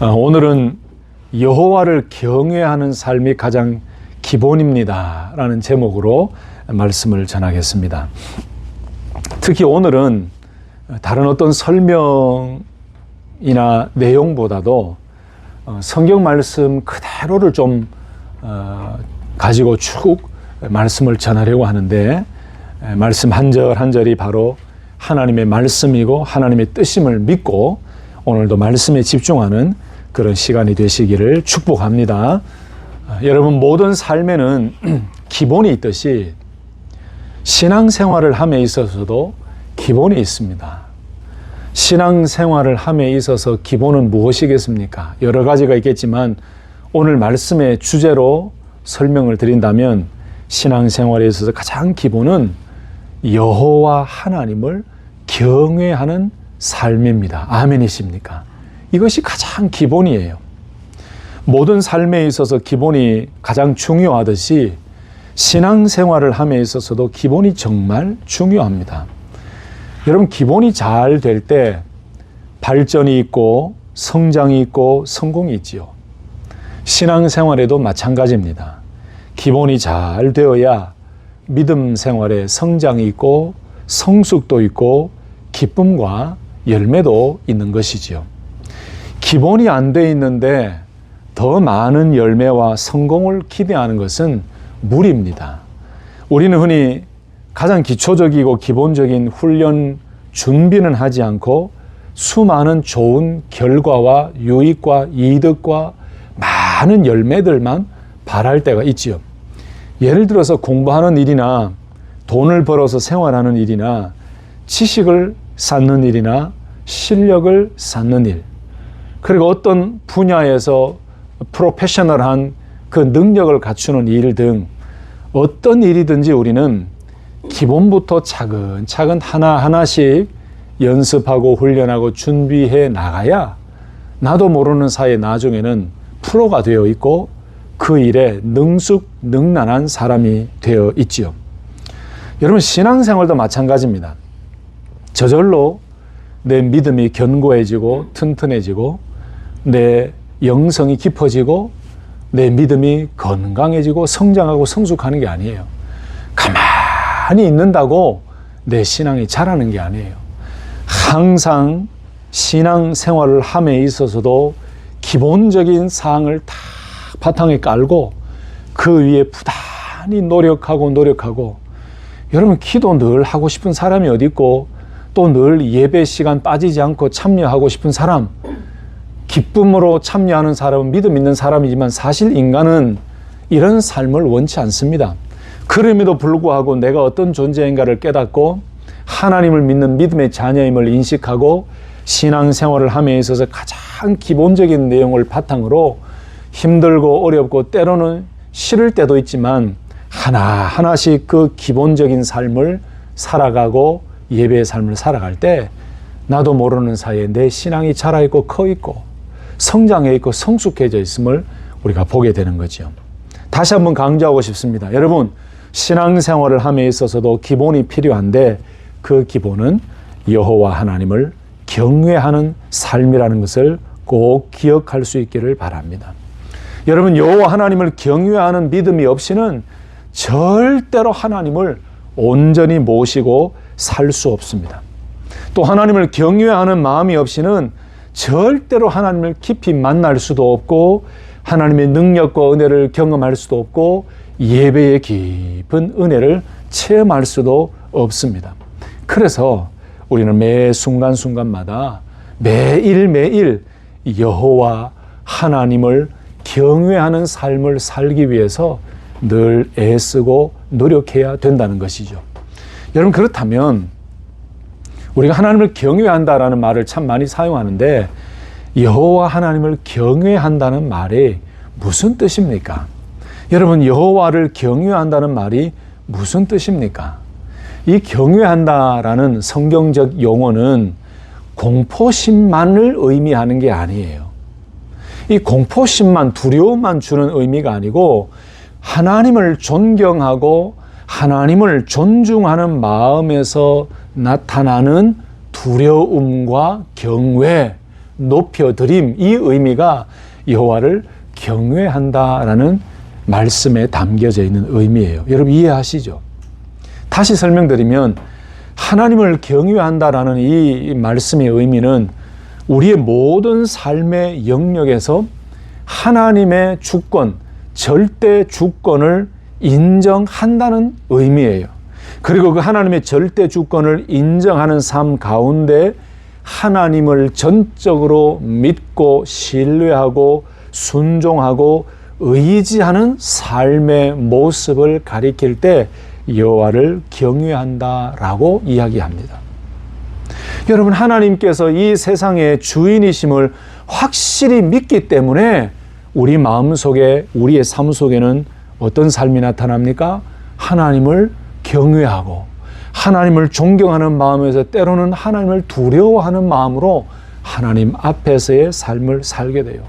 오늘은 여호와를 경외하는 삶이 가장 기본입니다 라는 제목으로 말씀을 전하겠습니다. 특히 오늘은 다른 어떤 설명이나 내용보다도 성경 말씀 그대로를 좀 가지고 쭉 말씀을 전하려고 하는데, 말씀 한 절 한 절이 바로 하나님의 말씀이고 하나님의 뜻임을 믿고 오늘도 말씀에 집중하는 그런 시간이 되시기를 축복합니다. 여러분, 모든 삶에는 기본이 있듯이 신앙생활을 함에 있어서도 기본이 있습니다. 신앙생활을 함에 있어서 기본은 무엇이겠습니까? 여러 가지가 있겠지만 오늘 말씀의 주제로 설명을 드린다면 신앙생활에 있어서 가장 기본은 여호와 하나님을 경외하는 삶입니다. 아멘이십니까? 이것이 가장 기본이에요. 모든 삶에 있어서 기본이 가장 중요하듯이 신앙생활을 함에 있어서도 기본이 정말 중요합니다. 여러분, 기본이 잘 될 때 발전이 있고 성장이 있고 성공이 있지요. 신앙생활에도 마찬가지입니다. 기본이 잘 되어야 믿음 생활에 성장이 있고 성숙도 있고 기쁨과 열매도 있는 것이지요. 기본이 안 돼 있는데 더 많은 열매와 성공을 기대하는 것은 무리입니다. 우리는 흔히 가장 기초적이고 기본적인 훈련 준비는 하지 않고 수많은 좋은 결과와 유익과 이득과 많은 열매들만 바랄 때가 있지요. 예를 들어서 공부하는 일이나 돈을 벌어서 생활하는 일이나 지식을 쌓는 일이나 실력을 쌓는 일, 그리고 어떤 분야에서 프로페셔널한 그 능력을 갖추는 일 등 어떤 일이든지 우리는 기본부터 차근차근 하나하나씩 연습하고 훈련하고 준비해 나가야 나도 모르는 사이에 나중에는 프로가 되어 있고 그 일에 능숙능란한 사람이 되어 있지요. 여러분, 신앙생활도 마찬가지입니다. 저절로 내 믿음이 견고해지고 튼튼해지고 내 영성이 깊어지고 내 믿음이 건강해지고 성장하고 성숙하는 게 아니에요. 가만히 있는다고 내 신앙이 자라는 게 아니에요. 항상 신앙생활을 함에 있어서도 기본적인 사항을 다 바탕에 깔고 그 위에 부단히 노력하고 여러분, 기도 늘 하고 싶은 사람이 어디 있고 또 늘 예배 시간 빠지지 않고 참여하고 싶은 사람, 기쁨으로 참여하는 사람은 믿음 있는 사람이지만 사실 인간은 이런 삶을 원치 않습니다. 그럼에도 불구하고 내가 어떤 존재인가를 깨닫고 하나님을 믿는 믿음의 자녀임을 인식하고 신앙생활을 함에 있어서 가장 기본적인 내용을 바탕으로 힘들고 어렵고 때로는 싫을 때도 있지만 하나하나씩 그 기본적인 삶을 살아가고 예배의 삶을 살아갈 때 나도 모르는 사이에 내 신앙이 자라있고 커있고 성장해 있고 성숙해져 있음을 우리가 보게 되는 거죠. 다시 한번 강조하고 싶습니다. 여러분, 신앙생활을 함에 있어서도 기본이 필요한데 그 기본은 여호와 하나님을 경외하는 삶이라는 것을 꼭 기억할 수 있기를 바랍니다. 여러분, 여호와 하나님을 경외하는 믿음이 없이는 절대로 하나님을 온전히 모시고 살 수 없습니다. 또 하나님을 경외하는 마음이 없이는 절대로 하나님을 깊이 만날 수도 없고 하나님의 능력과 은혜를 경험할 수도 없고 예배의 깊은 은혜를 체험할 수도 없습니다. 그래서 우리는 매 순간순간마다 매일 여호와 하나님을 경외하는 삶을 살기 위해서 늘 애쓰고 노력해야 된다는 것이죠. 여러분, 그렇다면 우리가 하나님을 경외한다라는 말을 참 많이 사용하는데 여호와 하나님을 경외한다는 말이 무슨 뜻입니까? 여러분, 여호와를 경외한다는 말이 무슨 뜻입니까? 이 경외한다라는 성경적 용어는 공포심만을 의미하는 게 아니에요. 이 공포심만, 두려움만 주는 의미가 아니고 하나님을 존경하고 하나님을 존중하는 마음에서 나타나는 두려움과 경외, 높여드림, 이 의미가 여호와를 경외한다라는 말씀에 담겨져 있는 의미예요. 여러분 이해하시죠? 다시 설명드리면 하나님을 경외한다라는 이 말씀의 의미는 우리의 모든 삶의 영역에서 하나님의 주권, 절대 주권을 인정한다는 의미예요. 그리고 그 하나님의 절대 주권을 인정하는 삶 가운데 하나님을 전적으로 믿고 신뢰하고 순종하고 의지하는 삶의 모습을 가리킬 때 여호와를 경외한다라고 이야기합니다. 여러분 하나님께서 이 세상의 주인이심을 확실히 믿기 때문에 우리 마음속에 우리의 삶 속에는 어떤 삶이 나타납니까? 하나님을 경외하고 하나님을 존경하는 마음에서 때로는 하나님을 두려워하는 마음으로 하나님 앞에서의 삶을 살게 돼요.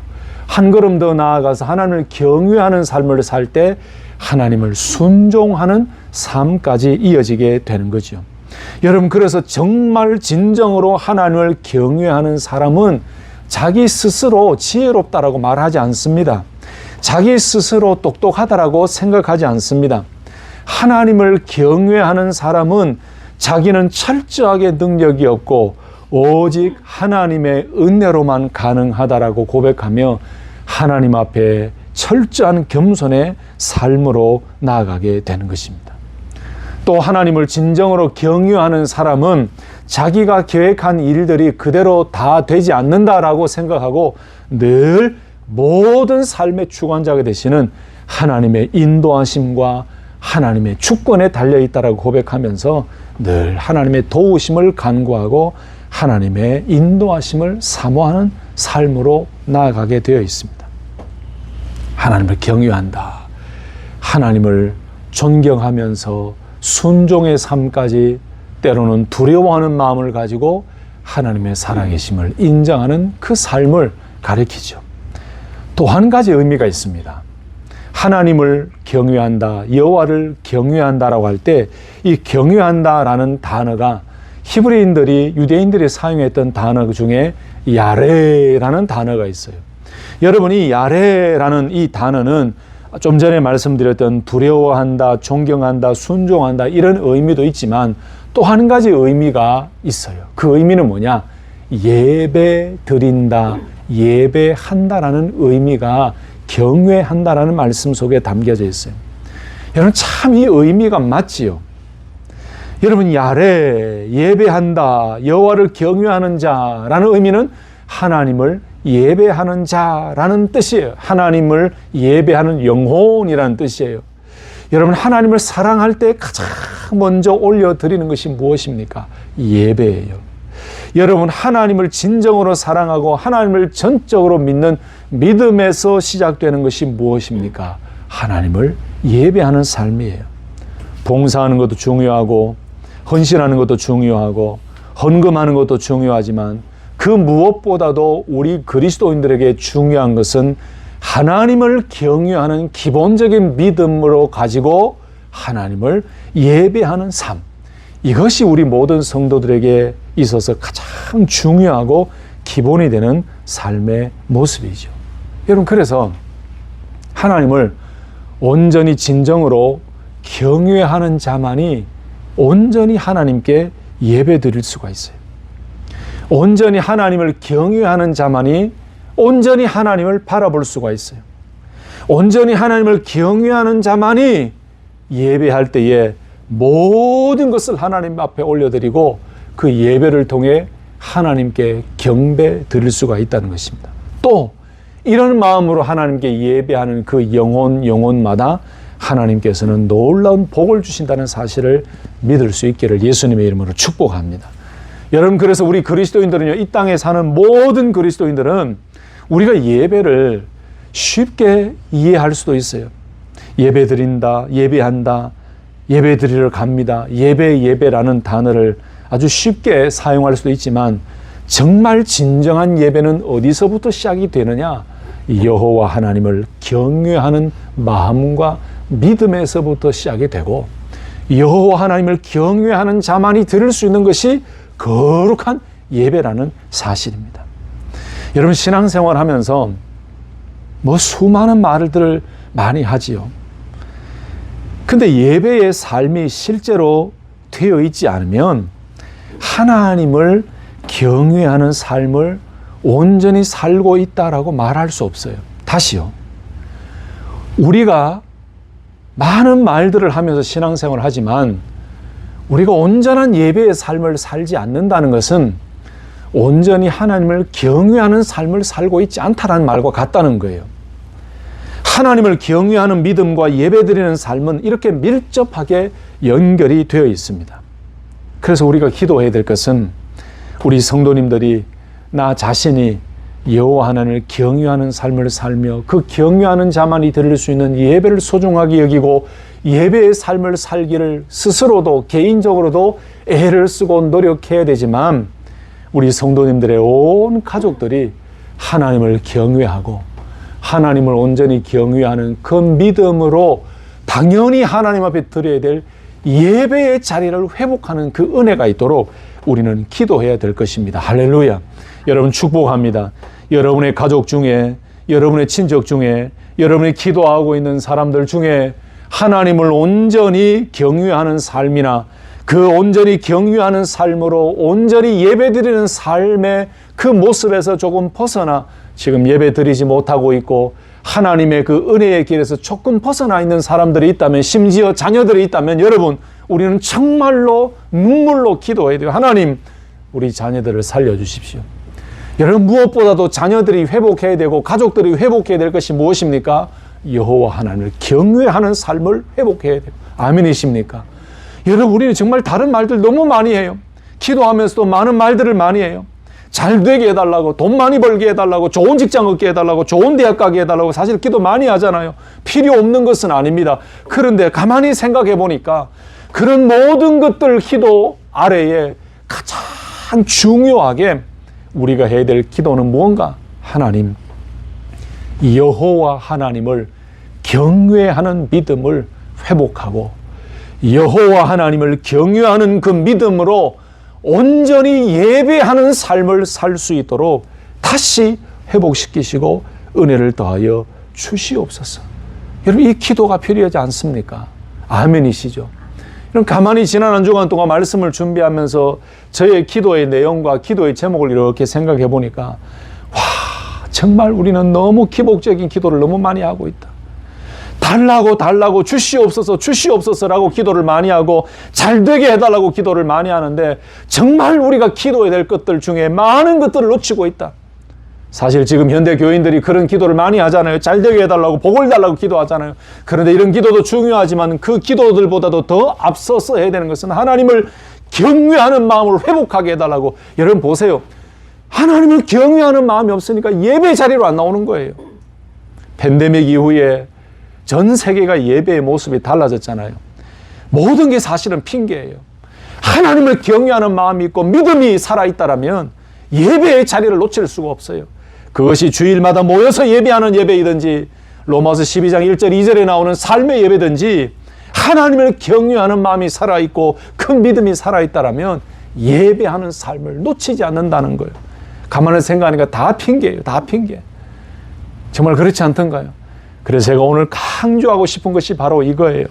한 걸음 더 나아가서 하나님을 경외하는 삶을 살 때 하나님을 순종하는 삶까지 이어지게 되는 거죠. 여러분 그래서 정말 진정으로 하나님을 경외하는 사람은 자기 스스로 지혜롭다라고 말하지 않습니다. 자기 스스로 똑똑하다라고 생각하지 않습니다. 하나님을 경외하는 사람은 자기는 철저하게 능력이 없고 오직 하나님의 은혜로만 가능하다라고 고백하며 하나님 앞에 철저한 겸손의 삶으로 나아가게 되는 것입니다. 또 하나님을 진정으로 경외하는 사람은 자기가 계획한 일들이 그대로 다 되지 않는다라고 생각하고 늘 모든 삶의 주관자가 되시는 하나님의 인도하심과 하나님의 주권에 달려있다라고 고백하면서 늘 하나님의 도우심을 간구하고 하나님의 인도하심을 사모하는 삶으로 나아가게 되어 있습니다. 하나님을 경외한다. 하나님을 존경하면서 순종의 삶까지 때로는 두려워하는 마음을 가지고 하나님의 살아계심을 인정하는 그 삶을 가리키죠. 또 한 가지 의미가 있습니다. 하나님을 경외한다, 여호와를 경외한다라고 할 때 이 경외한다라는 단어가 히브리인들이 유대인들이 사용했던 단어 중에 야레라는 단어가 있어요. 여러분이 야레라는 이 단어는 좀 전에 말씀드렸던 두려워한다, 존경한다, 순종한다 이런 의미도 있지만 또 한 가지 의미가 있어요. 그 의미는 뭐냐? 예배 드린다, 예배한다라는 의미가 경외한다라는 말씀 속에 담겨져 있어요. 여러분 참 이 의미가 맞지요. 여러분 야레, 예배한다, 여호와를 경외하는 자라는 의미는 하나님을 예배하는 자라는 뜻이에요. 하나님을 예배하는 영혼이라는 뜻이에요. 여러분 하나님을 사랑할 때 가장 먼저 올려드리는 것이 무엇입니까? 예배예요. 여러분 하나님을 진정으로 사랑하고 하나님을 전적으로 믿는 믿음에서 시작되는 것이 무엇입니까? 하나님을 예배하는 삶이에요. 봉사하는 것도 중요하고 헌신하는 것도 중요하고 헌금하는 것도 중요하지만 그 무엇보다도 우리 그리스도인들에게 중요한 것은 하나님을 경외하는 기본적인 믿음으로 가지고 하나님을 예배하는 삶. 이것이 우리 모든 성도들에게 있어서 가장 중요하고 기본이 되는 삶의 모습이죠. 여러분 그래서 하나님을 온전히 진정으로 경외하는 자만이 온전히 하나님께 예배 드릴 수가 있어요. 온전히 하나님을 경외하는 자만이 온전히 하나님을 바라볼 수가 있어요. 온전히 하나님을 경외하는 자만이 예배할 때에 모든 것을 하나님 앞에 올려드리고 그 예배를 통해 하나님께 경배 드릴 수가 있다는 것입니다. 또 이런 마음으로 하나님께 예배하는 그 영혼마다 하나님께서는 놀라운 복을 주신다는 사실을 믿을 수 있기를 예수님의 이름으로 축복합니다. 여러분 그래서 우리 그리스도인들은요, 이 땅에 사는 모든 그리스도인들은 우리가 예배를 쉽게 이해할 수도 있어요. 예배 드린다, 예배한다, 예배 드리러 갑니다. 예배라는 단어를 아주 쉽게 사용할 수도 있지만 정말 진정한 예배는 어디서부터 시작이 되느냐? 여호와 하나님을 경외하는 마음과 믿음에서부터 시작이 되고 여호와 하나님을 경외하는 자만이 드릴 수 있는 것이 거룩한 예배라는 사실입니다. 여러분 신앙생활 하면서 뭐 수많은 말들을 많이 하지요. 근데 예배의 삶이 실제로 되어 있지 않으면 하나님을 경외하는 삶을 온전히 살고 있다라고 말할 수 없어요. 다시요. 우리가 많은 말들을 하면서 신앙생활을 하지만 우리가 온전한 예배의 삶을 살지 않는다는 것은 온전히 하나님을 경외하는 삶을 살고 있지 않다는 말과 같다는 거예요. 하나님을 경외하는 믿음과 예배드리는 삶은 이렇게 밀접하게 연결이 되어 있습니다. 그래서 우리가 기도해야 될 것은 우리 성도님들이 나 자신이 여호와 하나님을 경외하는 삶을 살며 그 경외하는 자만이 드릴 수 있는 예배를 소중하게 여기고 예배의 삶을 살기를 스스로도 개인적으로도 애를 쓰고 노력해야 되지만 우리 성도님들의 온 가족들이 하나님을 경외하고 하나님을 온전히 경외하는 그 믿음으로 당연히 하나님 앞에 드려야 될 예배의 자리를 회복하는 그 은혜가 있도록 우리는 기도해야 될 것입니다. 할렐루야. 여러분 축복합니다. 여러분의 가족 중에, 여러분의 친척 중에, 여러분이 기도하고 있는 사람들 중에 하나님을 온전히 경외하는 삶이나 그 온전히 경외하는 삶으로 온전히 예배드리는 삶의 그 모습에서 조금 벗어나 지금 예배드리지 못하고 있고 하나님의 그 은혜의 길에서 조금 벗어나 있는 사람들이 있다면, 심지어 자녀들이 있다면 여러분 우리는 정말로 눈물로 기도해야 돼요. 하나님, 우리 자녀들을 살려주십시오. 여러분 무엇보다도 자녀들이 회복해야 되고 가족들이 회복해야 될 것이 무엇입니까? 여호와 하나님을 경외하는 삶을 회복해야 돼요. 아멘이십니까? 여러분 우리는 정말 다른 말들 너무 많이 해요. 기도하면서도 많은 말들을 많이 해요. 잘 되게 해달라고, 돈 많이 벌게 해달라고, 좋은 직장 얻게 해달라고, 좋은 대학 가게 해달라고 사실 기도 많이 하잖아요. 필요 없는 것은 아닙니다. 그런데 가만히 생각해 보니까 그런 모든 것들 기도 아래에 가장 중요하게 우리가 해야 될 기도는 무언가? 하나님, 여호와 하나님을 경외하는 믿음을 회복하고 여호와 하나님을 경외하는 그 믿음으로 온전히 예배하는 삶을 살 수 있도록 다시 회복시키시고 은혜를 더하여 주시옵소서. 여러분 이 기도가 필요하지 않습니까? 아멘이시죠? 여러분 가만히 지난 한 주간 동안 말씀을 준비하면서 저의 기도의 내용과 기도의 제목을 이렇게 생각해 보니까 와, 정말 우리는 너무 기복적인 기도를 너무 많이 하고 있다. 달라고 주시옵소서라고 기도를 많이 하고 잘 되게 해달라고 기도를 많이 하는데 정말 우리가 기도해야 될 것들 중에 많은 것들을 놓치고 있다. 사실 지금 현대 교인들이 그런 기도를 많이 하잖아요. 잘 되게 해달라고, 복을 달라고 기도하잖아요. 그런데 이런 기도도 중요하지만 그 기도들보다도 더 앞서서 해야 되는 것은 하나님을 경외하는 마음을 회복하게 해달라고. 여러분 보세요. 하나님을 경외하는 마음이 없으니까 예배 자리로 안 나오는 거예요. 팬데믹 이후에 전 세계가 예배의 모습이 달라졌잖아요. 모든 게 사실은 핑계예요. 하나님을 경외하는 마음이 있고 믿음이 살아있다라면 예배의 자리를 놓칠 수가 없어요. 그것이 주일마다 모여서 예배하는 예배이든지 로마서 12장 1절 2절에 나오는 삶의 예배든지 하나님을 경외하는 마음이 살아있고 큰 믿음이 살아있다라면 예배하는 삶을 놓치지 않는다는 거예요. 가만히 생각하니까 다 핑계예요. 다 핑계. 정말 그렇지 않던가요? 그래서 제가 오늘 강조하고 싶은 것이 바로 이거예요.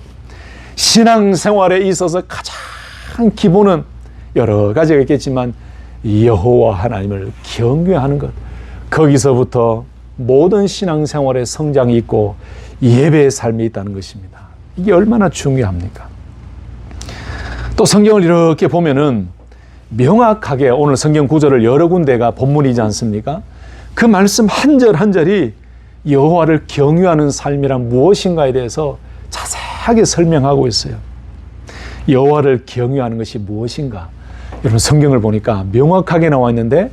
신앙생활에 있어서 가장 기본은 여러 가지가 있겠지만 여호와 하나님을 경외하는 것. 거기서부터 모든 신앙생활의 성장이 있고 예배의 삶이 있다는 것입니다. 이게 얼마나 중요합니까? 또 성경을 이렇게 보면은 명확하게 오늘 성경 구절을 여러 군데가 본문이지 않습니까? 그 말씀 한 절 한 절이 여호와를 경외하는 삶이란 무엇인가에 대해서 자세하게 설명하고 있어요. 여호와를 경외하는 것이 무엇인가? 여러분 성경을 보니까 명확하게 나와 있는데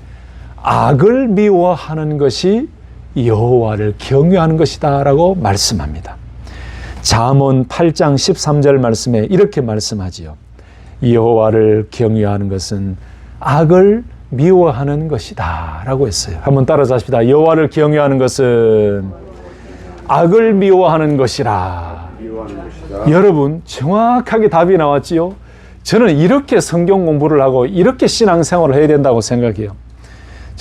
악을 미워하는 것이 여호와를 경외하는 것이다 라고 말씀합니다. 잠언 8장 13절 말씀에 이렇게 말씀하지요. 여호와를 경외하는 것은 악을 미워하는 것이다 라고 했어요. 한번 따라서 합시다. 여호와를 경외하는 것은 악을 미워하는 것이라. 여러분 정확하게 답이 나왔지요. 저는 이렇게 성경 공부를 하고 이렇게 신앙생활을 해야 된다고 생각해요.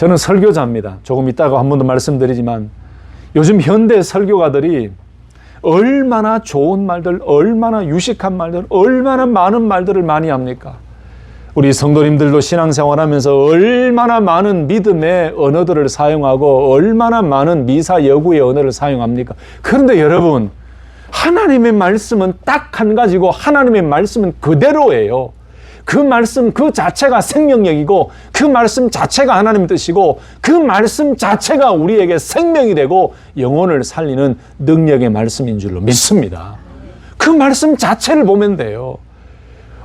저는 설교자입니다. 조금 이따가 한 번 더 말씀드리지만 요즘 현대 설교가들이 얼마나 좋은 말들, 얼마나 유식한 말들, 얼마나 많은 말들을 많이 합니까? 우리 성도님들도 신앙생활하면서 얼마나 많은 믿음의 언어들을 사용하고 얼마나 많은 미사 여구의 언어를 사용합니까? 그런데 여러분, 하나님의 말씀은 딱 한 가지고 하나님의 말씀은 그대로예요. 그 말씀 그 자체가 생명력이고 그 말씀 자체가 하나님의 뜻이고 그 말씀 자체가 우리에게 생명이 되고 영혼을 살리는 능력의 말씀인 줄로 믿습니다. 그 말씀 자체를 보면 돼요.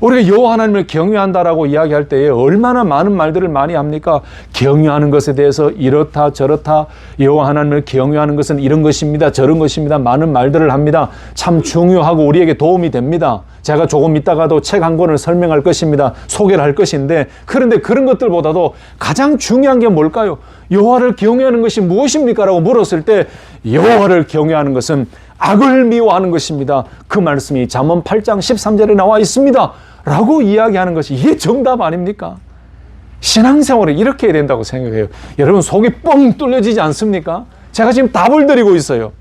우리가 여호와 하나님을 경외한다라고 이야기할 때에 얼마나 많은 말들을 많이 합니까? 경외하는 것에 대해서 이렇다 저렇다, 여호와 하나님을 경외하는 것은 이런 것입니다, 저런 것입니다, 많은 말들을 합니다. 참 중요하고 우리에게 도움이 됩니다. 제가 조금 있다가도 책 한 권을 설명할 것입니다. 소개를 할 것인데, 그런데 그런 것들보다도 가장 중요한 게 뭘까요? 여호와를 경외하는 것이 무엇입니까? 라고 물었을 때 여호와를 경외하는 것은 악을 미워하는 것입니다. 그 말씀이 잠언 8장 13절에 나와 있습니다. 라고 이야기하는 것이 이게 정답 아닙니까? 신앙생활을 이렇게 해야 된다고 생각해요. 여러분 속이 뻥 뚫려지지 않습니까? 제가 지금 답을 드리고 있어요.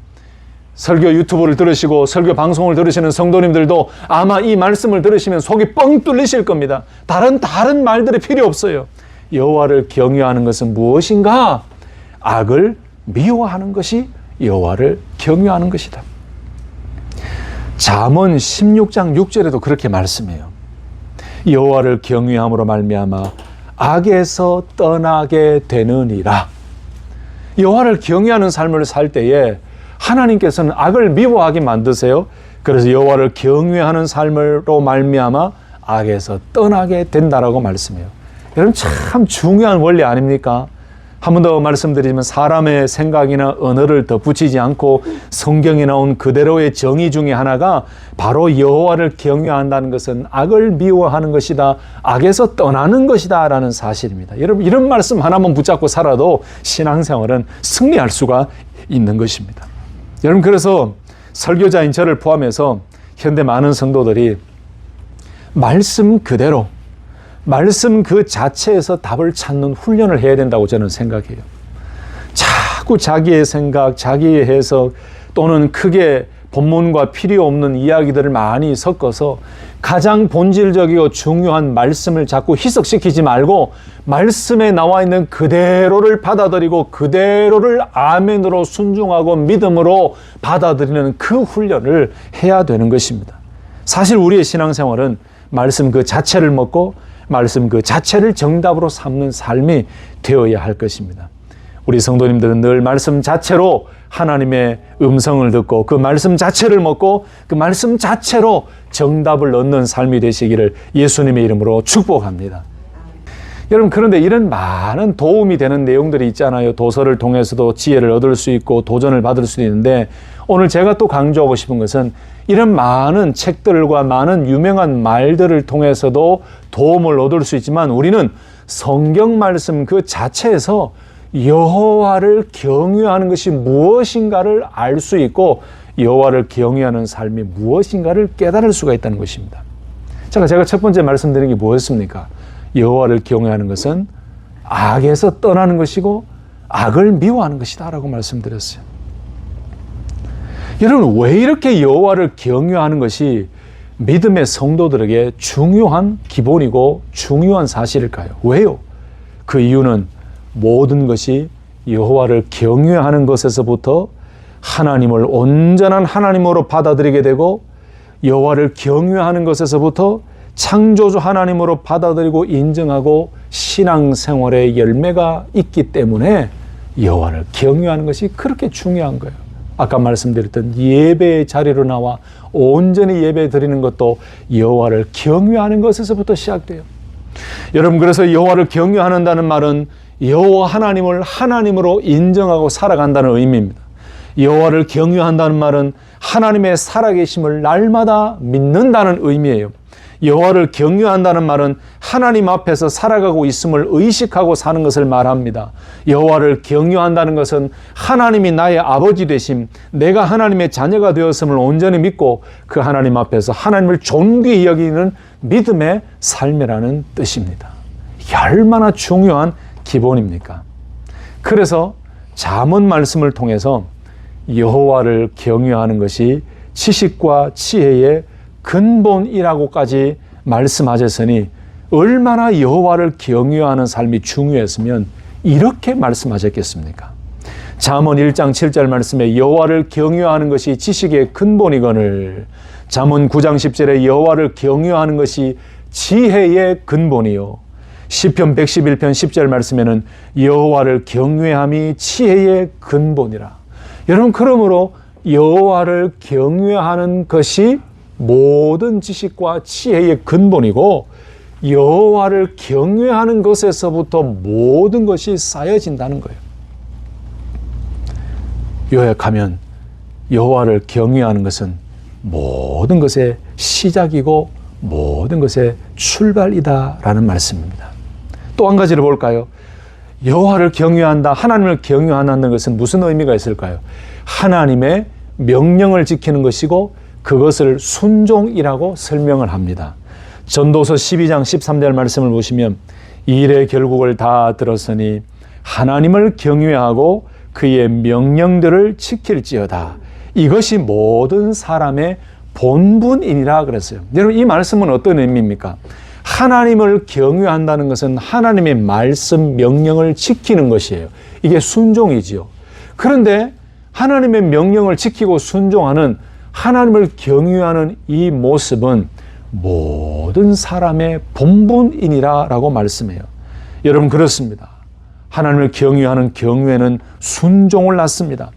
설교 유튜브를 들으시고 설교 방송을 들으시는 성도님들도 아마 이 말씀을 들으시면 속이 뻥 뚫리실 겁니다. 다른 말들이 필요 없어요. 여호와를 경외하는 것은 무엇인가? 악을 미워하는 것이 여호와를 경외하는 것이다. 잠언 16장 6절에도 그렇게 말씀해요. 여호와를 경외함으로 말미암아 악에서 떠나게 되느니라. 여호와를 경외하는 삶을 살 때에 하나님께서는 악을 미워하게 만드세요. 그래서 여호와를 경외하는 삶으로 말미암아 악에서 떠나게 된다라고 말씀해요. 여러분 참 중요한 원리 아닙니까? 한 번 더 말씀드리지만 사람의 생각이나 언어를 덧붙이지 않고 성경에 나온 그대로의 정의 중에 하나가 바로 여호와를 경외한다는 것은 악을 미워하는 것이다, 악에서 떠나는 것이다 라는 사실입니다. 여러분 이런 말씀 하나만 붙잡고 살아도 신앙생활은 승리할 수가 있는 것입니다. 여러분 그래서 설교자인 저를 포함해서 현대 많은 성도들이 말씀 그대로 말씀 그 자체에서 답을 찾는 훈련을 해야 된다고 저는 생각해요. 자꾸 자기의 생각, 자기의 해석 또는 크게 본문과 필요 없는 이야기들을 많이 섞어서 가장 본질적이고 중요한 말씀을 자꾸 희석시키지 말고 말씀에 나와 있는 그대로를 받아들이고 그대로를 아멘으로 순종하고 믿음으로 받아들이는 그 훈련을 해야 되는 것입니다. 사실 우리의 신앙생활은 말씀 그 자체를 먹고 말씀 그 자체를 정답으로 삼는 삶이 되어야 할 것입니다. 우리 성도님들은 늘 말씀 자체로 하나님의 음성을 듣고 그 말씀 자체를 먹고 그 말씀 자체로 정답을 얻는 삶이 되시기를 예수님의 이름으로 축복합니다. 여러분 그런데 이런 많은 도움이 되는 내용들이 있잖아요. 도서를 통해서도 지혜를 얻을 수 있고 도전을 받을 수도 있는데 오늘 제가 또 강조하고 싶은 것은 이런 많은 책들과 많은 유명한 말들을 통해서도 도움을 얻을 수 있지만 우리는 성경 말씀 그 자체에서 여호와를 경외하는 것이 무엇인가를 알 수 있고 여호와를 경외하는 삶이 무엇인가를 깨달을 수가 있다는 것입니다. 제가 첫 번째 말씀드린 게 뭐였습니까? 여호와를 경외하는 것은 악에서 떠나는 것이고 악을 미워하는 것이다 라고 말씀드렸어요. 여러분 왜 이렇게 여호와를 경외하는 것이 믿음의 성도들에게 중요한 기본이고 중요한 사실일까요? 왜요? 그 이유는 모든 것이 여호와를 경외하는 것에서부터 하나님을 온전한 하나님으로 받아들이게 되고 여호와를 경외하는 것에서부터 창조주 하나님으로 받아들이고 인정하고 신앙생활의 열매가 있기 때문에 여호와를 경외하는 것이 그렇게 중요한 거예요. 아까 말씀드렸던 예배의 자리로 나와 온전히 예배 드리는 것도 여호와를 경외하는 것에서부터 시작돼요. 여러분 그래서 여호와를 경외한다는 말은 여호와 하나님을 하나님으로 인정하고 살아간다는 의미입니다. 여호와를 경외한다는 말은 하나님의 살아계심을 날마다 믿는다는 의미예요. 여호와를 경외한다는 말은 하나님 앞에서 살아가고 있음을 의식하고 사는 것을 말합니다. 여호와를 경외한다는 것은 하나님이 나의 아버지 되심, 내가 하나님의 자녀가 되었음을 온전히 믿고 그 하나님 앞에서 하나님을 존귀히 여기는 믿음의 삶이라는 뜻입니다. 이게 얼마나 중요한 기본입니까? 그래서 잠언 말씀을 통해서 여호와를 경외하는 것이 지식과 지혜의 근본이라고까지 말씀하셨으니 얼마나 여호와를 경외하는 삶이 중요했으면 이렇게 말씀하셨겠습니까? 잠언 1장 7절 말씀에 여호와를 경외하는 것이 지식의 근본이거늘 잠언 9장 10절에 여호와를 경외하는 것이 지혜의 근본이요 시편 111편 10절 말씀에는 여호와를 경외함이 지혜의 근본이라. 여러분, 그러므로 여호와를 경외하는 것이 모든 지식과 지혜의 근본이고 여호와를 경외하는 것에서부터 모든 것이 쌓여진다는 거예요. 요약하면 여호와를 경외하는 것은 모든 것의 시작이고 모든 것의 출발이다라는 말씀입니다. 또 한 가지를 볼까요? 여호와를 경외한다, 하나님을 경외한다는 것은 무슨 의미가 있을까요? 하나님의 명령을 지키는 것이고 그것을 순종이라고 설명을 합니다. 전도서 12장 13절 말씀을 보시면 이 일의 결국을 다 들었으니 하나님을 경외하고 그의 명령들을 지킬지어다. 이것이 모든 사람의 본분이니라 그랬어요. 여러분, 이 말씀은 어떤 의미입니까? 하나님을 경외한다는 것은 하나님의 말씀, 명령을 지키는 것이에요. 이게 순종이지요. 그런데 하나님의 명령을 지키고 순종하는 하나님을 경외하는 이 모습은 모든 사람의 본분이니라 라고 말씀해요. 여러분, 그렇습니다. 하나님을 경외하는 경외는 순종을 낳습니다.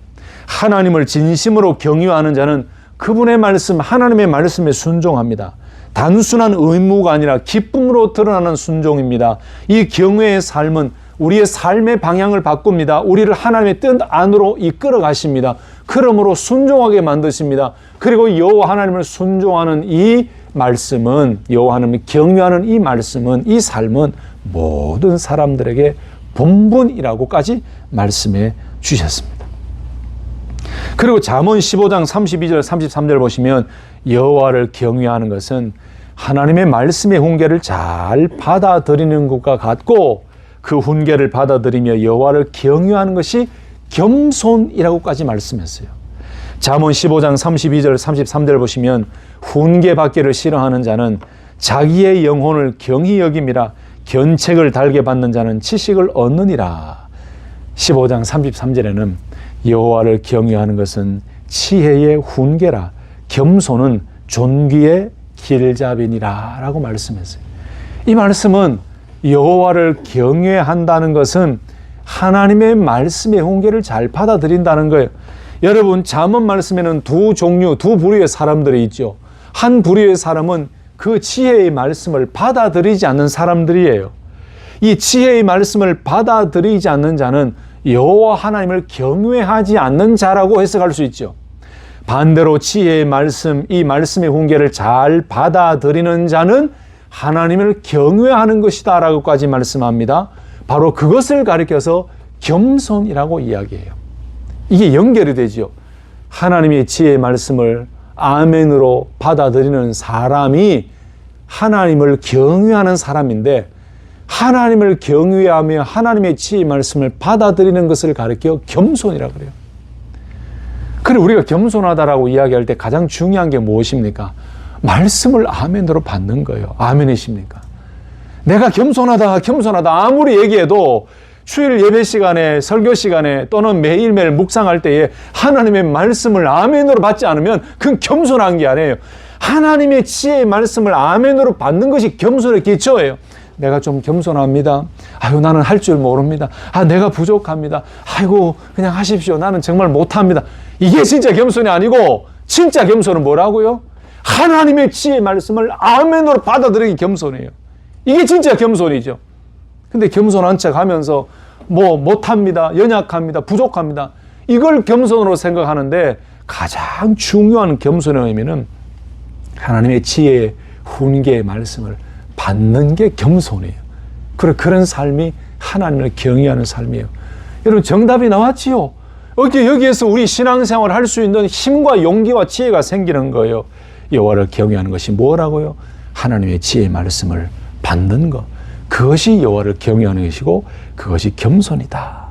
하나님을 진심으로 경외하는 자는 그분의 말씀, 하나님의 말씀에 순종합니다. 단순한 의무가 아니라 기쁨으로 드러나는 순종입니다. 이 경외의 삶은 우리의 삶의 방향을 바꿉니다. 우리를 하나님의 뜻 안으로 이끌어 가십니다. 그러므로 순종하게 만드십니다. 그리고 여호와 하나님을 순종하는 이 말씀은, 여호와 하나님을 경외하는 이 말씀은, 이 삶은 모든 사람들에게 본분이라고까지 말씀해 주셨습니다. 그리고 잠언 15장 32절 33절 보시면 여호와를 경외하는 것은 하나님의 말씀의 훈계를 잘 받아들이는 것과 같고 그 훈계를 받아들이며 여호와를 경외하는 것이 겸손이라고까지 말씀했어요. 잠언 15장 32절 33절 보시면 훈계 받기를 싫어하는 자는 자기의 영혼을 경히 여김이라 견책을 달게 받는 자는 지식을 얻느니라. 15장 33절에는 여호와를 경외하는 것은 지혜의 훈계라 겸손은 존귀의 길잡이니라 라고 말씀했어요. 이 말씀은 여호와를 경외한다는 것은 하나님의 말씀의 훈계를 잘 받아들인다는 거예요. 여러분, 잠언 말씀에는 두 부류의 사람들이 있죠. 한 부류의 사람은 그 지혜의 말씀을 받아들이지 않는 사람들이에요. 이 지혜의 말씀을 받아들이지 않는 자는 여호와 하나님을 경외하지 않는 자라고 해석할 수 있죠. 반대로 지혜의 말씀, 이 말씀의 훈계를 잘 받아들이는 자는 하나님을 경외하는 것이다 라고까지 말씀합니다. 바로 그것을 가리켜서 겸손이라고 이야기해요. 이게 연결이 되죠. 하나님의 지혜의 말씀을 아멘으로 받아들이는 사람이 하나님을 경외하는 사람인데 하나님을 경외하며 하나님의 지혜의 말씀을 받아들이는 것을 가리켜 겸손이라고 그래요. 그리고 우리가 겸손하다라고 이야기할 때 가장 중요한 게 무엇입니까? 말씀을 아멘으로 받는 거예요. 아멘이십니까? 내가 겸손하다 아무리 얘기해도 주일 예배 시간에, 설교 시간에 또는 매일매일 묵상할 때에 하나님의 말씀을 아멘으로 받지 않으면 그건 겸손한 게 아니에요. 하나님의 지혜의 말씀을 아멘으로 받는 것이 겸손의 기초예요. 내가 좀 겸손합니다. 아유, 나는 할 줄 모릅니다. 내가 부족합니다. 아이고, 그냥 하십시오. 나는 정말 못합니다. 이게 진짜 겸손이 아니고 진짜 겸손은 뭐라고요? 하나님의 지혜의 말씀을 아멘으로 받아들이기 겸손이에요. 이게 진짜 겸손이죠. 근데 겸손한 척 하면서 못합니다. 연약합니다. 부족합니다. 이걸 겸손으로 생각하는데 가장 중요한 겸손의 의미는 하나님의 지혜의 훈계의 말씀을 받는 게 겸손이에요. 그런 삶이 하나님을 경외하는 삶이에요. 여러분, 정답이 나왔지요? 여기에서 우리 신앙생활을 할 수 있는 힘과 용기와 지혜가 생기는 거예요. 여호와를 경외하는 것이 뭐라고요? 하나님의 지혜의 말씀을 받는 것. 그것이 여호와를 경외하는 것이고 그것이 겸손이다.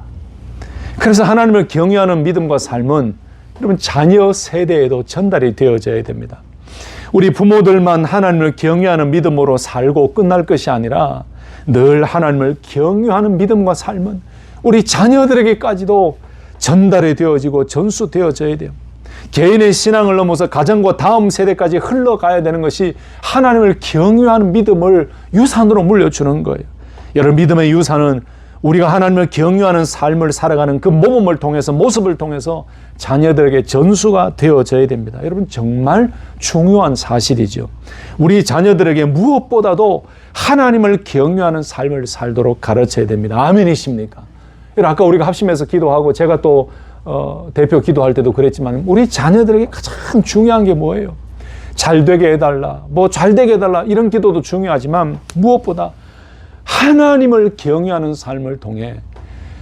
그래서 하나님을 경외하는 믿음과 삶은 여러분 자녀 세대에도 전달이 되어져야 됩니다. 우리 부모들만 하나님을 경외하는 믿음으로 살고 끝날 것이 아니라 늘 하나님을 경외하는 믿음과 삶은 우리 자녀들에게까지도 전달이 되어지고 전수되어져야 돼요. 개인의 신앙을 넘어서 가정과 다음 세대까지 흘러가야 되는 것이 하나님을 경외하는 믿음을 유산으로 물려주는 거예요. 여러분, 믿음의 유산은 우리가 하나님을 경외하는 삶을 살아가는 그 모습을 통해서 자녀들에게 전수가 되어져야 됩니다. 여러분, 정말 중요한 사실이죠. 우리 자녀들에게 무엇보다도 하나님을 경외하는 삶을 살도록 가르쳐야 됩니다. 아멘이십니까? 여러분, 아까 우리가 합심해서 기도하고 제가 또 대표 기도할 때도 그랬지만 우리 자녀들에게 가장 중요한 게 뭐예요? 잘 되게 해달라, 잘 되게 해달라, 이런 기도도 중요하지만 무엇보다 하나님을 경외하는 삶을 통해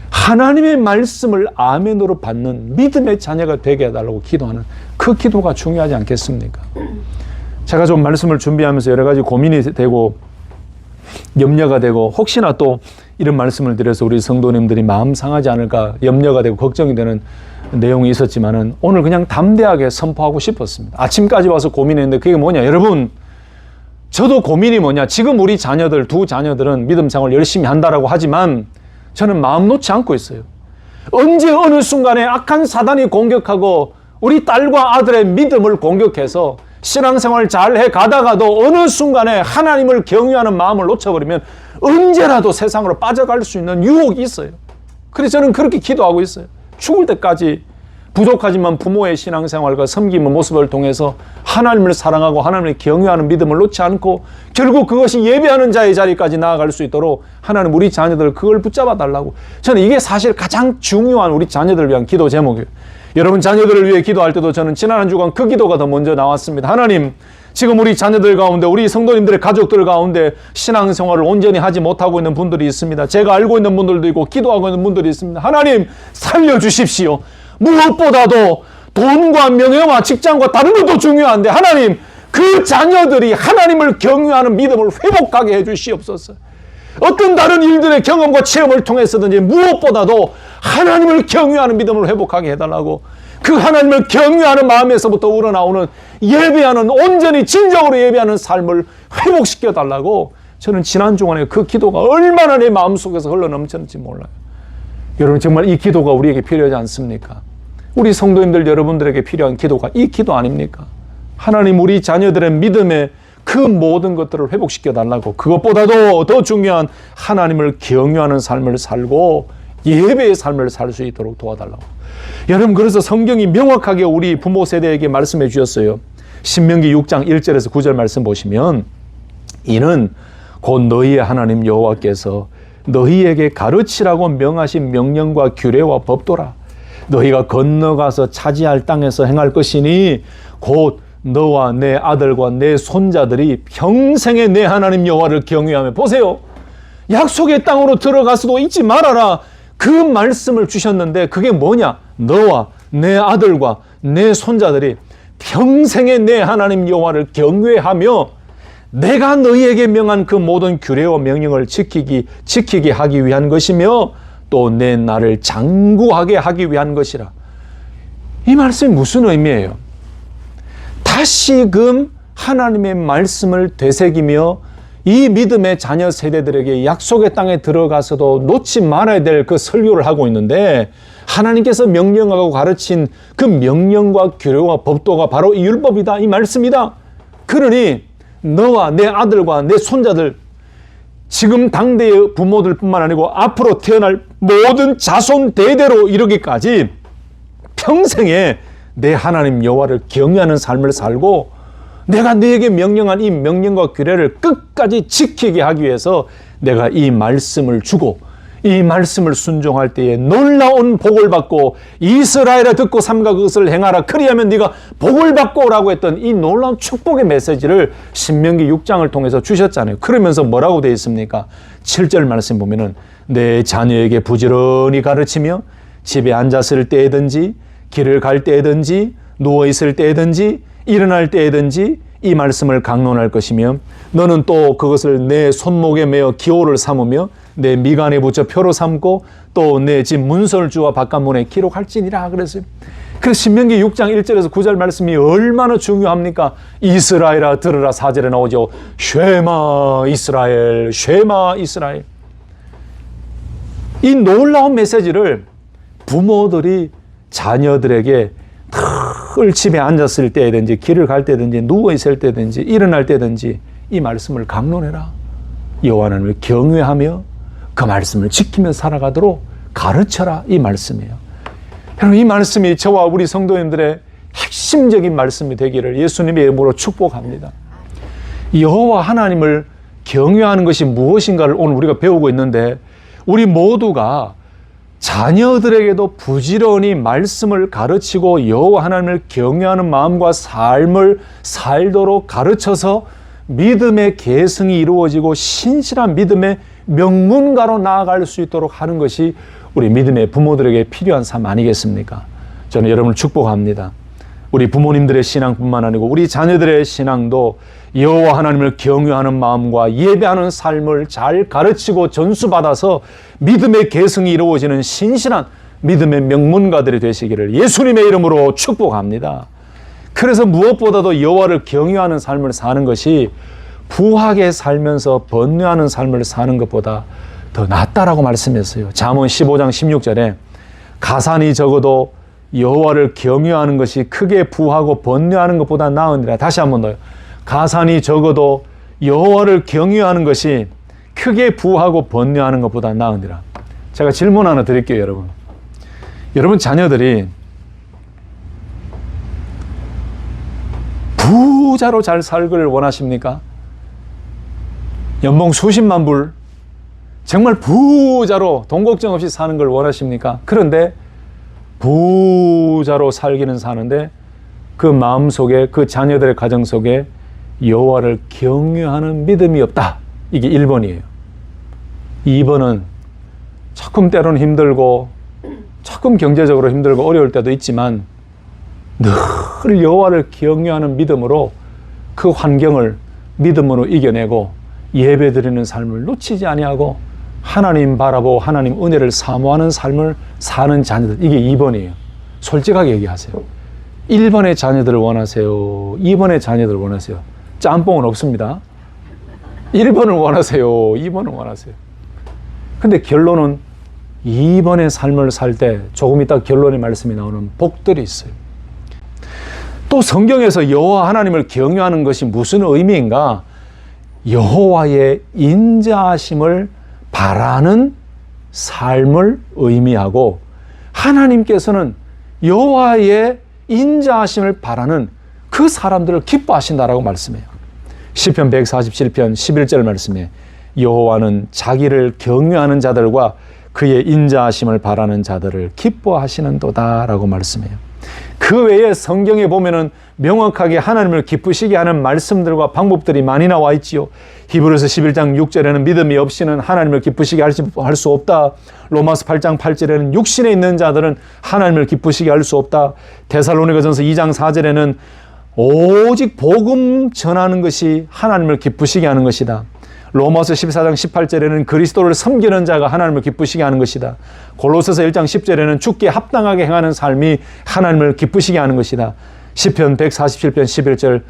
하나님의 말씀을 아멘으로 받는 믿음의 자녀가 되게 해달라고 기도하는 그 기도가 중요하지 않겠습니까? 제가 좀 말씀을 준비하면서 여러 가지 고민이 되고 염려가 되고 혹시나 또 이런 말씀을 드려서 우리 성도님들이 마음 상하지 않을까 염려가 되고 걱정이 되는 내용이 있었지만은 오늘 그냥 담대하게 선포하고 싶었습니다. 아침까지 와서 고민했는데 그게 뭐냐? 여러분, 저도 고민이 뭐냐? 지금 우리 자녀들, 두 자녀들은 믿음 생활 열심히 한다라고 하지만 저는 마음 놓지 않고 있어요. 언제 어느 순간에 악한 사단이 공격하고 우리 딸과 아들의 믿음을 공격해서 신앙생활 잘 해가다가도 어느 순간에 하나님을 경외하는 마음을 놓쳐버리면 언제라도 세상으로 빠져갈 수 있는 유혹이 있어요. 그래서 저는 그렇게 기도하고 있어요. 죽을 때까지 부족하지만 부모의 신앙생활과 섬김의 모습을 통해서 하나님을 사랑하고 하나님을 경외하는 믿음을 놓지 않고 결국 그것이 예배하는 자의 자리까지 나아갈 수 있도록 하나님 우리 자녀들 그걸 붙잡아 달라고. 저는 이게 사실 가장 중요한 우리 자녀들을 위한 기도 제목이에요. 여러분 자녀들을 위해 기도할 때도 저는 지난 한 주간 그 기도가 더 먼저 나왔습니다. 하나님, 지금 우리 자녀들 가운데 우리 성도님들의 가족들 가운데 신앙생활을 온전히 하지 못하고 있는 분들이 있습니다. 제가 알고 있는 분들도 있고 기도하고 있는 분들이 있습니다. 하나님 살려주십시오. 무엇보다도 돈과 명예와 직장과 다른 것도 중요한데 하나님, 그 자녀들이 하나님을 경외하는 믿음을 회복하게 해주시옵소서. 어떤 다른 일들의 경험과 체험을 통해서든지 무엇보다도 하나님을 경외하는 믿음을 회복하게 해달라고, 그 하나님을 경외하는 마음에서부터 우러나오는 예배하는, 온전히 진정으로 예배하는 삶을 회복시켜 달라고. 저는 지난 주간에 그 기도가 얼마나 내 마음속에서 흘러넘쳤는지 몰라요. 여러분 정말 이 기도가 우리에게 필요하지 않습니까? 우리 성도님들 여러분들에게 필요한 기도가 이 기도 아닙니까? 하나님, 우리 자녀들의 믿음의 그 모든 것들을 회복시켜 달라고, 그것보다도 더 중요한 하나님을 경외하는 삶을 살고 예배의 삶을 살 수 있도록 도와달라고. 여러분, 그래서 성경이 명확하게 우리 부모 세대에게 말씀해 주셨어요. 신명기 6장 1절에서 9절 말씀 보시면, 이는 곧 너희의 하나님 여호와께서 너희에게 가르치라고 명하신 명령과 규례와 법도라. 너희가 건너가서 차지할 땅에서 행할 것이니 곧 너와 내 아들과 내 손자들이 평생에 내 하나님 여호와를 경외하며. 보세요, 약속의 땅으로 들어가서도 잊지 말아라, 그 말씀을 주셨는데 그게 뭐냐? 너와 내 아들과 내 손자들이 평생에 내 하나님 여호와를 경외하며 내가 너희에게 명한 그 모든 규례와 명령을 지키게 하기 위한 것이며 또 내 나를 장구하게 하기 위한 것이라. 이 말씀이 무슨 의미예요? 다시금 하나님의 말씀을 되새기며 이 믿음의 자녀 세대들에게 약속의 땅에 들어가서도 놓지 말아야 될 그 설교를 하고 있는데, 하나님께서 명령하고 가르친 그 명령과 규례와 법도가 바로 이 율법이다, 이 말씀이다. 그러니 너와 내 아들과 내 손자들, 지금 당대의 부모들 뿐만 아니고 앞으로 태어날 모든 자손 대대로 이르기까지 평생에 내 하나님 여호와를 경외하는 삶을 살고 내가 너에게 명령한 이 명령과 규례를 끝까지 지키게 하기 위해서 내가 이 말씀을 주고 이 말씀을 순종할 때에 놀라운 복을 받고, 이스라엘아 듣고 삼가 그것을 행하라, 그리하면 네가 복을 받고 오라고 했던 이 놀라운 축복의 메시지를 신명기 6장을 통해서 주셨잖아요. 그러면서 뭐라고 되어 있습니까? 7절 말씀 보면은 내 자녀에게 부지런히 가르치며 집에 앉았을 때든지 길을 갈 때든지 누워있을 때든지 일어날 때든지 이 말씀을 강론할 것이며 너는 또 그것을 내 손목에 매어 기호를 삼으며 내 미간에 붙여 표로 삼고 또 내 집 문설주와 바깥문에 기록할지니라 그랬어요. 그래서 신명기 6장 1절에서 9절 말씀이 얼마나 중요합니까? 이스라엘아 들으라 4절에 나오죠. 쉐마 이스라엘, 쉐마 이스라엘. 이 놀라운 메시지를 부모들이 자녀들에게 늘 집에 앉았을 때든지 길을 갈 때든지 누워있을 때든지 일어날 때든지 이 말씀을 강론해라. 여호와 하나님을 경외하며 그 말씀을 지키며 살아가도록 가르쳐라. 이 말씀이에요. 여러분, 이 말씀이 저와 우리 성도님들의 핵심적인 말씀이 되기를 예수님의 이름으로 축복합니다. 여호와 하나님을 경외하는 것이 무엇인가를 오늘 우리가 배우고 있는데 우리 모두가 자녀들에게도 부지런히 말씀을 가르치고 여호와 하나님을 경외하는 마음과 삶을 살도록 가르쳐서 믿음의 계승이 이루어지고 신실한 믿음의 명문가로 나아갈 수 있도록 하는 것이 우리 믿음의 부모들에게 필요한 삶 아니겠습니까? 저는 여러분을 축복합니다. 우리 부모님들의 신앙뿐만 아니고 우리 자녀들의 신앙도 여호와 하나님을 경외하는 마음과 예배하는 삶을 잘 가르치고 전수받아서 믿음의 계승이 이루어지는 신실한 믿음의 명문가들이 되시기를 예수님의 이름으로 축복합니다. 그래서 무엇보다도 여호와를 경외하는 삶을 사는 것이 부하게 살면서 번뇌하는 삶을 사는 것보다 더 낫다라고 말씀했어요. 잠언 15장 16절에 가산이 적어도 여호와를 경외하는 것이 크게 부하고 번뇌하는 것보다 나으니라. 다시 한 번 더요. 가산이 적어도 여호와를 경외하는 것이 크게 부하고 번뇌하는 것보다 나으니라. 제가 질문 하나 드릴게요, 여러분. 여러분 자녀들이 부자로 잘 살기를 원하십니까? 연봉 수십만 불, 정말 부자로 돈 걱정 없이 사는 걸 원하십니까? 그런데 부자로 살기는 사는데 그 마음 속에, 그 자녀들의 가정 속에 여호와를 경외하는 믿음이 없다. 이게 1번이에요. 2번은 조금 때로는 힘들고 조금 경제적으로 힘들고 어려울 때도 있지만 늘 여호와를 경외하는 믿음으로 그 환경을 믿음으로 이겨내고 예배드리는 삶을 놓치지 아니하고 하나님 바라보고 하나님 은혜를 사모하는 삶을 사는 자녀들, 이게 2번이에요. 솔직하게 얘기하세요. 1번의 자녀들을 원하세요? 2번의 자녀들을 원하세요? 짬뽕은 없습니다. 1번을 원하세요? 2번을 원하세요? 근데 결론은 2번의 삶을 살 때 조금 이따 결론의 말씀이 나오는 복들이 있어요. 또 성경에서 여호와 하나님을 경외하는 것이 무슨 의미인가? 여호와의 인자하심을 바라는 삶을 의미하고 하나님께서는 여호와의 인자하심을 바라는 그 사람들을 기뻐하신다라고 말씀해요. 시편 147편 11절 말씀에 여호와는 자기를 경외하는 자들과 그의 인자하심을 바라는 자들을 기뻐하시는도다라고 말씀해요. 그 외에 성경에 보면은 명확하게 하나님을 기쁘시게 하는 말씀들과 방법들이 많이 나와 있지요. 히브리서 11장 6절에는 믿음이 없이는 하나님을 기쁘시게 할 수 없다. 로마서 8장 8절에는 육신에 있는 자들은 하나님을 기쁘시게 할 수 없다. 데살로니가전서 2장 4절에는 오직 복음 전하는 것이 하나님을 기쁘시게 하는 것이다. 로마서 14장 18절에는 그리스도를 섬기는 자가 하나님을 기쁘시게 하는 것이다. 골로새서 1장 10절에는 주께 합당하게 행하는 삶이 하나님을 기쁘시게 하는 것이다. 시편 147편 11절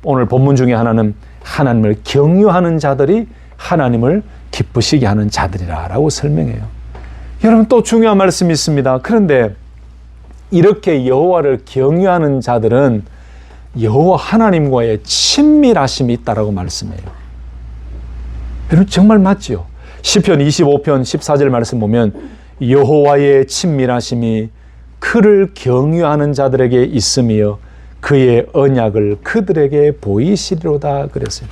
오늘 본문 중에 하나는 하나님을 경유하는 자들이 하나님을 기쁘시게 하는 자들이라고 설명해요. 여러분 또 중요한 말씀이 있습니다. 그런데 이렇게 여호와를 경유하는 자들은 여호와 하나님과의 친밀하심이 있다라고 말씀해요. 여러분 정말 맞죠? 시편 25편 14절 말씀 보면 여호와의 친밀하심이 그를 경유하는 자들에게 있으며 그의 언약을 그들에게 보이시리로다 그랬어요.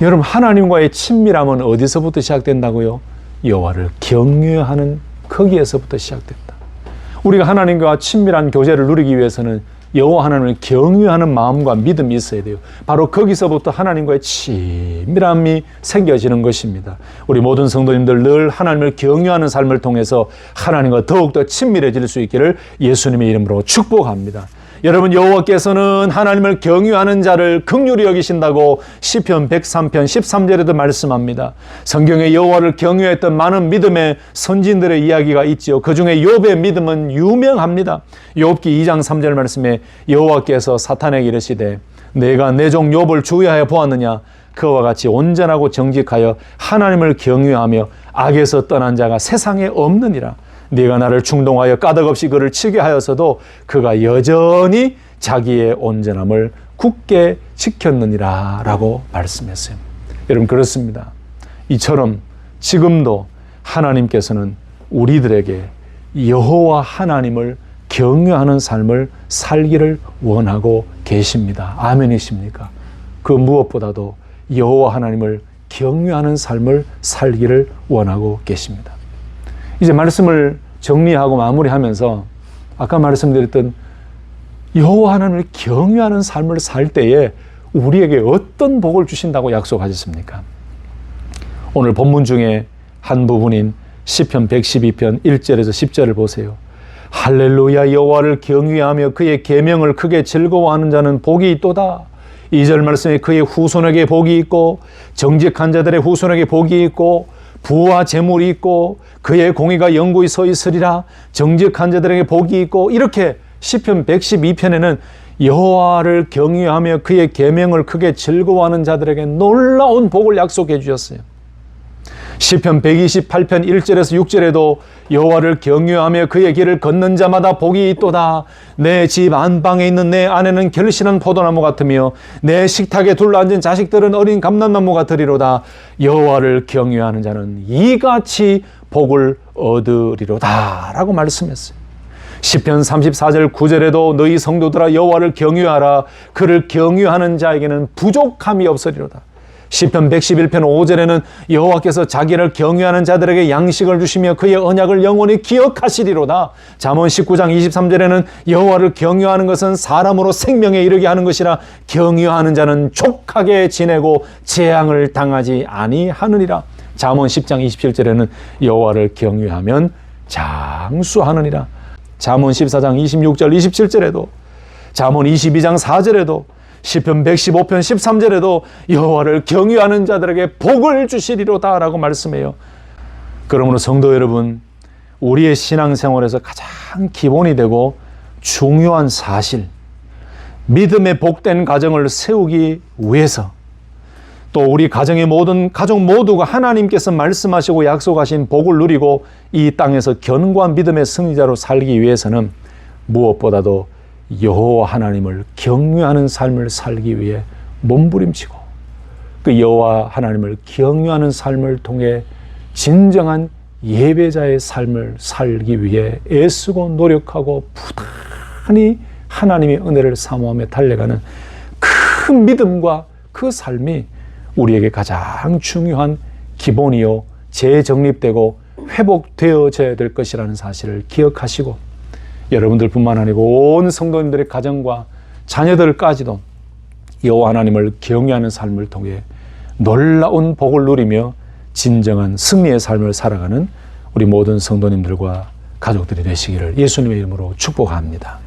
여러분 하나님과의 친밀함은 어디서부터 시작된다고요? 여호와를 경유하는 거기에서부터 시작된다. 우리가 하나님과 친밀한 교제를 누리기 위해서는 여호와 하나님을 경유하는 마음과 믿음이 있어야 돼요. 바로 거기서부터 하나님과의 친밀함이 생겨지는 것입니다. 우리 모든 성도님들 늘 하나님을 경유하는 삶을 통해서 하나님과 더욱더 친밀해질 수 있기를 예수님의 이름으로 축복합니다. 여러분, 여호와께서는 하나님을 경유하는 자를 긍휼히 여기신다고 시편 103편 13절에도 말씀합니다. 성경에 여호와를 경유했던 많은 믿음의 선진들의 이야기가 있지요. 그중에 욥의 믿음은 유명합니다. 욥기 2장 3절 말씀에 여호와께서 사탄에게 이르시되 내가 내 종 욥을 주의하여 보았느냐. 그와 같이 온전하고 정직하여 하나님을 경유하며 악에서 떠난 자가 세상에 없느니라. 네가 나를 충동하여 까닭없이 그를 치게 하여서도 그가 여전히 자기의 온전함을 굳게 지켰느니라 라고 말씀했어요. 여러분, 그렇습니다. 이처럼 지금도 하나님께서는 우리들에게 여호와 하나님을 경유하는 삶을 살기를 원하고 계십니다. 아멘이십니까? 그 무엇보다도 여호와 하나님을 경유하는 삶을 살기를 원하고 계십니다. 이제 말씀을 정리하고 마무리하면서 아까 말씀드렸던 여호와 하나님을 경유하는 삶을 살 때에 우리에게 어떤 복을 주신다고 약속하셨습니까? 오늘 본문 중에 한 부분인 시편 112편 1절에서 10절을 보세요. 할렐루야, 여호와를 경유하며 그의 계명을 크게 즐거워하는 자는 복이 있도다. 2절 말씀에 그의 후손에게 복이 있고 정직한 자들의 후손에게 복이 있고 부와 재물이 있고 그의 공의가 영구히 서 있으리라. 정직한 자들에게 복이 있고, 이렇게 시편 112편에는 여호와를 경유하며 그의 계명을 크게 즐거워하는 자들에게 놀라운 복을 약속해 주셨어요. 시편 128편 1절에서 6절에도 여호와를 경유하며 그의 길을 걷는 자마다 복이 있도다. 내 집 안방에 있는 내 아내는 결실한 포도나무 같으며 내 식탁에 둘러앉은 자식들은 어린 감람나무 같으리로다. 여호와를 경유하는 자는 이같이 복을 얻으리로다 라고 말씀했어요. 시편 34절 9절에도 너희 성도들아 여호와를 경유하라. 그를 경유하는 자에게는 부족함이 없으리로다. 시편 111편 5절에는 여호와께서 자기를 경유하는 자들에게 양식을 주시며 그의 언약을 영원히 기억하시리로다. 잠언 19장 23절에는 여호와를 경유하는 것은 사람으로 생명에 이르게 하는 것이라 경유하는 자는 족하게 지내고 재앙을 당하지 아니하느니라. 잠언 10장 27절에는 여호와를 경유하면 장수하느니라. 잠언 14장 26절 27절에도, 잠언 22장 4절에도, 시편 115편 13절에도 여호와를 경유하는 자들에게 복을 주시리로다 라고 말씀해요. 그러므로 성도 여러분, 우리의 신앙생활에서 가장 기본이 되고 중요한 사실, 믿음의 복된 가정을 세우기 위해서, 또 우리 가정의 모든 가족 모두가 하나님께서 말씀하시고 약속하신 복을 누리고 이 땅에서 견고한 믿음의 승리자로 살기 위해서는 무엇보다도 여호와 하나님을 경유하는 삶을 살기 위해 몸부림치고, 그 여호와 하나님을 경유하는 삶을 통해 진정한 예배자의 삶을 살기 위해 애쓰고 노력하고 부단히 하나님의 은혜를 사모하며 달려가는 그 믿음과 그 삶이 우리에게 가장 중요한 기본이요 재정립되고 회복되어져야 될 것이라는 사실을 기억하시고, 여러분들뿐만 아니고 온 성도님들의 가정과 자녀들까지도 여호와 하나님을 경외하는 삶을 통해 놀라운 복을 누리며 진정한 승리의 삶을 살아가는 우리 모든 성도님들과 가족들이 되시기를 예수님의 이름으로 축복합니다.